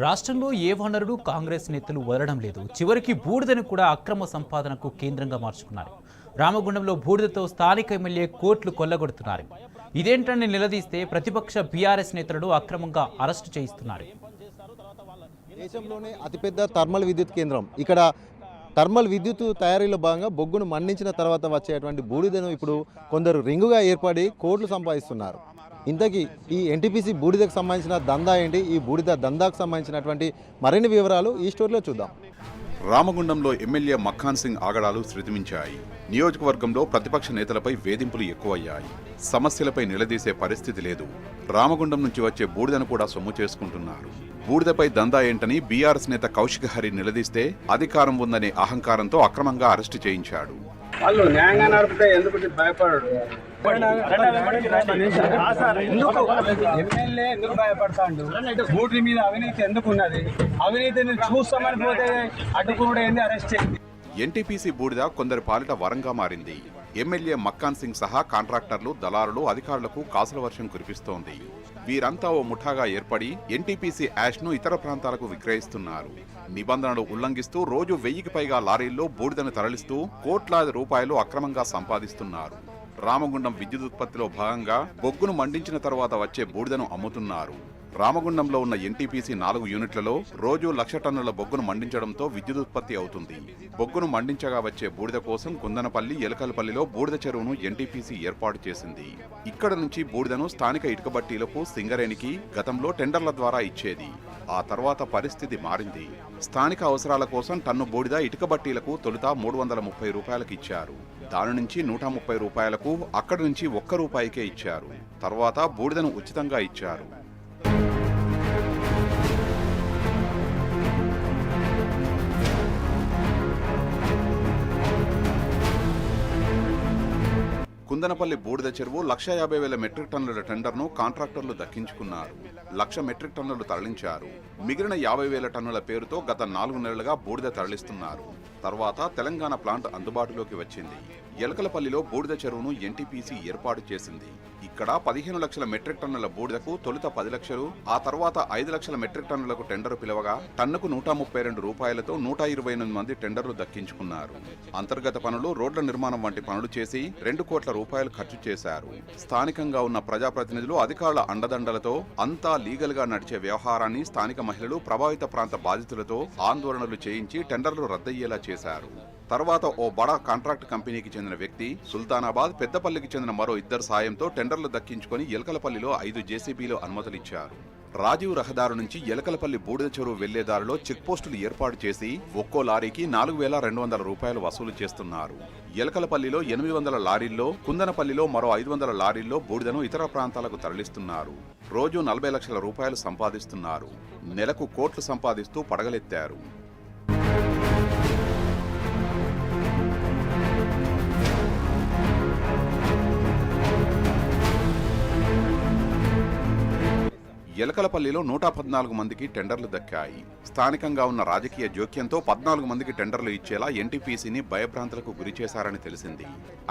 రాష్ట్రంలో ఏ వనరులు కాంగ్రెస్ నేతలు వదలడం లేదు. చివరికి బూడిదను కూడా అక్రమ సంపాదనకు కేంద్రంగా మార్చుకున్నారు. రామగుండంలో బూడిదతో స్థానిక ఎమ్మెల్యే కోట్లు కొల్లగొడుతున్నారు. ఇదేంటని నిలదీస్తే ప్రతిపక్ష బీఆర్ఎస్ నేతలను అక్రమంగా అరెస్టు చేయిస్తున్నారు. దేశంలోనే అతిపెద్ద థర్మల్ విద్యుత్ కేంద్రం. ఇక్కడ థర్మల్ విద్యుత్ తయారీలో భాగంగా బొగ్గును మండించిన తర్వాత వచ్చేటువంటి బూడిదను ఇప్పుడు కొందరు రింగుగా ఏర్పడి కోట్లు సంపాదిస్తున్నారు. ఇంతకీ ఈ ఎన్టీపీసీ బూడిదకు సంబంధించిన దందా ఏంటి, ఈ బూడిద దందాకు సంబంధించినటువంటి మరిన్ని వివరాలు ఈ స్టోరీలో చూద్దాం. రామగుండంలో ఎమ్మెల్యే మక్ఖాన్ సింగ్ ఆగడాలు శృతిమించాయి. నియోజకవర్గంలో ప్రతిపక్ష నేతలపై వేధింపులు ఎక్కువయ్యాయి. సమస్యలపై నిలదీసే పరిస్థితి లేదు. రామగుండం నుంచి వచ్చే బూడిదను కూడా సొమ్ము చేసుకుంటున్నారు. బూడిదపై దందా ఏంటని బీఆర్ఎస్ నేత కౌశిక్ హరి నిలదీస్తే అధికారం ఉందనే అహంకారంతో అక్రమంగా అరెస్టు చేయించాడు. వాళ్ళు న్యాయంగా నడిపితే ఎందుకు భయపడడు? ఎమ్మెల్యే ఎందుకు భయపడతాడు? బూటి మీద అవినీతి ఎందుకు ఉన్నది? అవినీతిని చూస్తామని పోతే అడ్డుకున్నాడు ఏంది, అరెస్ట్ చేయండి. ఎన్టీపీసీ బూడిద కొందరి పాలిట వరంగా మారింది. ఎమ్మెల్యే మక్ఖాన్ సింగ్ సహా కాంట్రాక్టర్లు, దళారులు, అధికారులకు కాసుల వర్షం కురిపిస్తోంది. వీరంతా ఓ ముఠాగా ఏర్పడి ఎన్టీపీసీ యాష్ను ఇతర ప్రాంతాలకు విక్రయిస్తున్నారు. నిబంధనలు ఉల్లంఘిస్తూ రోజు 1000కి పైగా లారీల్లో బూడిదను తరలిస్తూ కోట్లాది రూపాయలు అక్రమంగా సంపాదిస్తున్నారు. రామగుండం విద్యుదుత్పత్తిలో భాగంగా బొగ్గును మండించిన తర్వాత వచ్చే బూడిదను అమ్ముతున్నారు. రామగుండంలో ఉన్న ఎన్టీపీసీ 4 యూనిట్లలో రోజు 1,00,000 టన్నుల బొగ్గును మండించడంతో విద్యుదుత్పత్తి అవుతుంది. బొగ్గును మండించగా వచ్చే బూడిద కోసం కుందనపల్లి, ఎలకలపల్లిలో బూడిద చెరువును ఎన్టీపీసీ ఏర్పాటు చేసింది. ఇక్కడ నుంచి బూడిదను స్థానిక ఇటుకబట్టీలకు, సింగరేణికి గతంలో టెండర్ల ద్వారా ఇచ్చేది. ఆ తర్వాత పరిస్థితి మారింది. స్థానిక అవసరాల కోసం టన్ను బూడిద ఇటుకబట్టీలకు తొలుత 330 రూపాయలకు ఇచ్చారు. దాని నుంచి 130 రూపాయలకు, అక్కడి నుంచి ₹1 ఇచ్చారు. తర్వాత బూడిదను ఉచితంగా ఇచ్చారు. కుందనపల్లి బూడిద చెరువు 1,50,000 మెట్రిక్ టన్నుల టెండర్ను కాంట్రాక్టర్లు దక్కించుకున్నారు. 1,00,000 మెట్రిక్ టన్నులు తరలించారు. మిగిలిన 50,000 టన్నుల పేరుతో గత 4 నెలలుగా బూడిద తరలిస్తున్నారు. తర్వాత తెలంగాణ ప్లాంట్ అందుబాటులోకి వచ్చింది. ఎలకలపల్లిలో బూడిద చెరువును ఎన్టీపీసీ ఏర్పాటు చేసింది. ఇక్కడ 15 లక్షల మెట్రిక్ టన్నుల బూడిదకు తొలుత 10 లక్షలు, ఆ తర్వాత 5 లక్షల మెట్రిక్ టన్నులకు టెండరు పిలవగా టన్నుకు ₹132 128 మంది టెండర్లు దక్కించుకున్నారు. అంతర్గత పనులు, రోడ్ల నిర్మాణం వంటి పనులు చేసి ₹2 కోట్ల ఖర్చు చేశారు. స్థానికంగా ఉన్న ప్రజాప్రతినిధులు, అధికారుల అండదండలతో అంతా లీగల్ గా నడిచే వ్యవహారాన్ని స్థానిక మహిళలు, ప్రభావిత ప్రాంత బాధితులతో ఆందోళనలు చేయించి టెండర్లు రద్దయ్యేలా చేశారు. తర్వాత ఓ బడా కాంట్రాక్ట్ కంపెనీకి చెందిన వ్యక్తి సుల్తానాబాద్, పెద్దపల్లికి చెందిన మరో 2 సాయంతో టెండర్లు దక్కించుకొని ఎలకలపల్లిలో 5 జేసీబీలు అనుమతులిచ్చారు. రాజీవ్ రహదారు నుంచి ఎలకలపల్లి బూడిద చెరువు వెళ్లే దారిలో చెక్ పోస్టులు ఏర్పాటు చేసి ఒక్కో లారీకి ₹4,200 వసూలు చేస్తున్నారు. ఎలకలపల్లిలో 800 లారీల్లో, కుందనపల్లిలో మరో 500 లారీల్లో బూడిదను ఇతర ప్రాంతాలకు తరలిస్తున్నారు. రోజు ₹40 లక్షల సంపాదిస్తున్నారు. నెలకు కోట్లు సంపాదిస్తూ పడగలెత్తారు. ఎలకలపల్లిలో 114 మందికి టెండర్లు దక్కాయి. స్థానికంగా ఉన్న రాజకీయ జోక్యంతో 14 మందికి టెండర్లు ఇచ్చేలా ఎన్టీపీసీని భయభ్రాంతులకు గురి చేశారని తెలిసింది.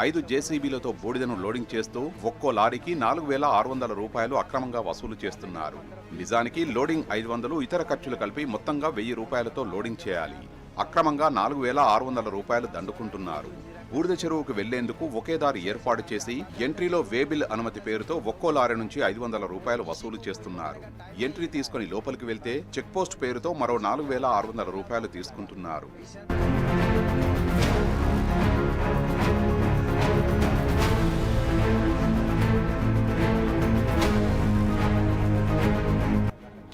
5 జేసీబీలతో బూడిదను లోడింగ్ చేస్తూ ఒక్కో లారీకి ₹4,600 అక్రమంగా వసూలు చేస్తున్నారు. నిజానికి లోడింగ్ 500, ఇతర ఖర్చులు కలిపి మొత్తంగా ₹1,000తో లోడింగ్ చేయాలి. అక్రమంగా ₹4,600 దండుకుంటున్నారు. బూడిద చెరువుకు వెళ్లేందుకు ఒకే దారి ఏర్పాటు చేసి ఎంట్రీలో వేబిల్ అనుమతి పేరుతో ఒక్కో లారీ నుంచి ₹500 వసూలు చేస్తున్నారు. ఎంట్రీ తీసుకుని లోపలికి వెళ్తే చెక్ పోస్ట్ పేరుతో మరో ₹4,600 తీసుకుంటున్నారు.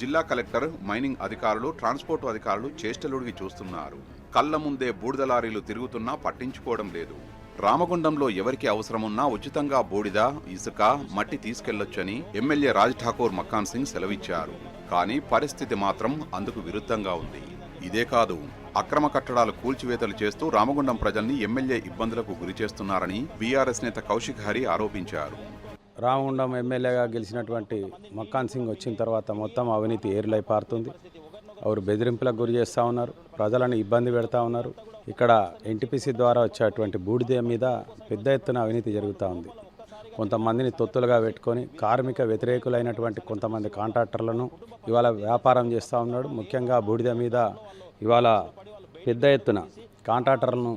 జిల్లా కలెక్టర్, మైనింగ్ అధికారులు, ట్రాన్స్పోర్ట్ అధికారులు చేష్టలుడిగి చూస్తున్నారు. కళ్ల ముందే బూడిద లారీలు తిరుగుతున్నా పట్టించుకోవడం లేదు. రామగుండంలో ఎవరికి అవసరమున్నా ఉచితంగా బూడిద, ఇసుక, మట్టి తీసుకెళ్లొచ్చని ఎమ్మెల్యే రాజ్ ఠాకూర్ మక్ఖాన్ సింగ్ సెలవిచ్చారు. కానీ పరిస్థితి మాత్రం అందుకు విరుద్ధంగా ఉంది. ఇదే కాదు, అక్రమ కట్టడాలు కూల్చివేతలు చేస్తూ రామగుండం ప్రజల్ని ఎమ్మెల్యే ఇబ్బందులకు గురి చేస్తున్నారని బీఆర్ఎస్ నేత కౌశిక్ హరి ఆరోపించారు. రామగుండం ఎమ్మెల్యేగా గెలిచినటువంటి మక్ఖాన్ సింగ్ వచ్చిన తర్వాత మొత్తం అవినీతి ఏరులై పారుతుంది. వారు బెదిరింపులకు గురి చేస్తూ ఉన్నారు, ప్రజలను ఇబ్బంది పెడతా ఉన్నారు. ఇక్కడ ఎన్టీపీసీ ద్వారా వచ్చేటువంటి బూడిద మీద పెద్ద ఎత్తున అవినీతి జరుగుతూ ఉంది. కొంతమందిని తొత్తులుగా పెట్టుకొని కార్మిక వ్యతిరేకులైనటువంటి కొంతమంది కాంట్రాక్టర్లను ఇవాళ వ్యాపారం చేస్తూ ఉన్నాడు. ముఖ్యంగా బూడిద మీద ఇవాళ పెద్ద ఎత్తున కాంట్రాక్టర్లను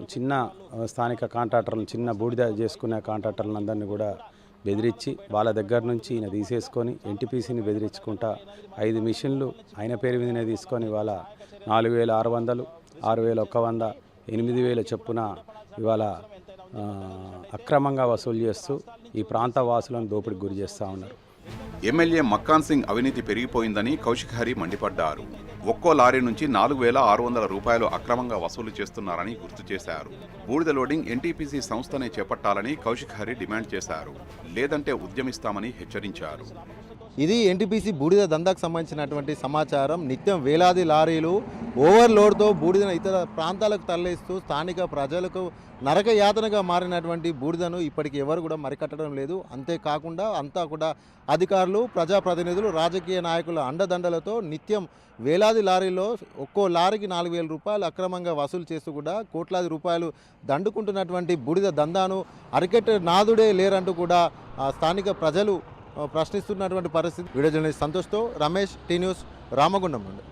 స్థానిక కాంట్రాక్టర్లను చిన్న బూడిద చేసుకునే కాంట్రాక్టర్లను అందరినీ కూడా బెదిరించి వాళ్ళ దగ్గర నుంచి ఈయన తీసేసుకొని ఎన్టీపీసీని బెదిరించుకుంటా 5 మిషన్లు ఆయన పేరు మీదనే తీసుకొని ఇవాళ 4,600, 6,100, 8,000 చొప్పున ఇవాళ అక్రమంగా వసూలు చేస్తూ ఈ ప్రాంత వాసులను దోపిడీకి గురి చేస్తూ ఉన్నారు. ఎమ్మెల్యే మక్కాన్ సింగ్ అవినీతి పెరిగిపోయిందని కౌశిక్ హరి మండిపడ్డారు. ఒక్కో లారీ నుంచి 4,600 రూపాయలు అక్రమంగా వసూలు చేస్తున్నారని గుర్తు చేశారు. బూడిద లోడింగ్ ఎన్టీపీసీ సంస్థనే చేపట్టాలని కౌశిక్ హరి డిమాండ్ చేశారు. లేదంటే ఉద్యమిస్తామని హెచ్చరించారు. ఇది ఎన్టీపీసీ బూడిద దందాకు సంబంధించినటువంటి సమాచారం. నిత్యం వేలాది లారీలు ఓవర్లోడ్తో బూడిదను ఇతర ప్రాంతాలకు తరలిస్తూ స్థానిక ప్రజలకు నరక యాతనగా మారినటువంటి బూడిదను ఇప్పటికి ఎవరు కూడా మరికట్టడం లేదు. అంతేకాకుండా అంతా కూడా అధికారులు, ప్రజాప్రతినిధులు, రాజకీయ నాయకుల అండదండలతో నిత్యం వేలాది లారీలో ఒక్కో లారీకి 4,000 రూపాయలు అక్రమంగా వసూలు చేస్తూ కూడా కోట్లాది రూపాయలు దండుకుంటున్నటువంటి బూడిద దందాను అరికెట్టే నాదుడే లేరంటూ కూడా స్థానిక ప్రజలు ప్రశ్నిస్తున్నటువంటి పరిస్థితి. వీడియో జర్నలిస్ట్ సంతోష్తో రమేష్, టీ న్యూస్, రామగుండం నుండి.